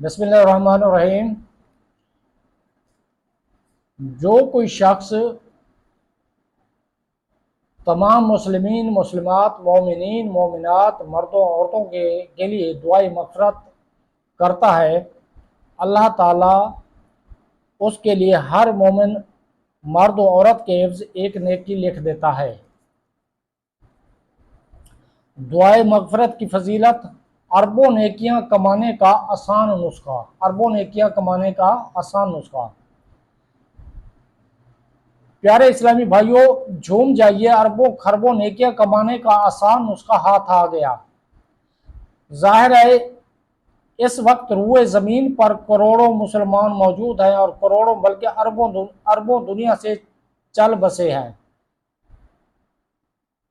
بسم اللہ الرحمن الرحیم۔ جو کوئی شخص تمام مسلمین، مسلمات، مومنین، مومنات، مردوں عورتوں کے لیے دعائے مغفرت کرتا ہے، اللہ تعالیٰ اس کے لیے ہر مومن مرد و عورت کے عوض ایک نیکی لکھ دیتا ہے۔ دعائے مغفرت کی فضیلت: اربوں نیکیاں کمانے کا آسان نسخہ۔ اربوں نیکیاں کمانے کا آسان نسخہ۔ پیارے اسلامی بھائیوں، جھوم جائیے، اربوں خربوں نیکیاں کمانے کا آسان نسخہ ہاتھ آ گیا۔ ظاہر ہے اس وقت روئے زمین پر کروڑوں مسلمان موجود ہیں اور کروڑوں بلکہ اربوں دنیا سے چل بسے ہیں۔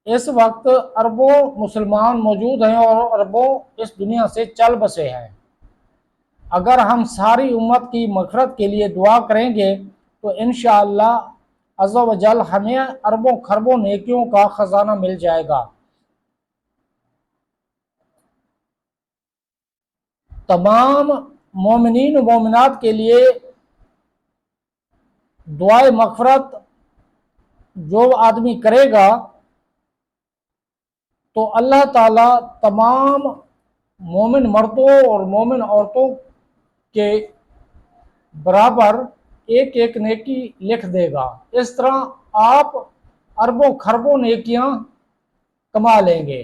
اس وقت اربوں مسلمان موجود ہیں اور اربوں اس دنیا سے چل بسے ہیں۔ اگر ہم ساری امت کی مغفرت کے لیے دعا کریں گے تو انشاءاللہ عز و جل ہمیں اربوں خربوں نیکیوں کا خزانہ مل جائے گا۔ تمام مومنین و مومنات کے لیے دعائے مغفرت جو آدمی کرے گا تو اللہ تعالیٰ تمام مومن مردوں اور مومن عورتوں کے برابر ایک ایک نیکی لکھ دے گا۔ اس طرح آپ اربوں خربوں نیکیاں کما لیں گے۔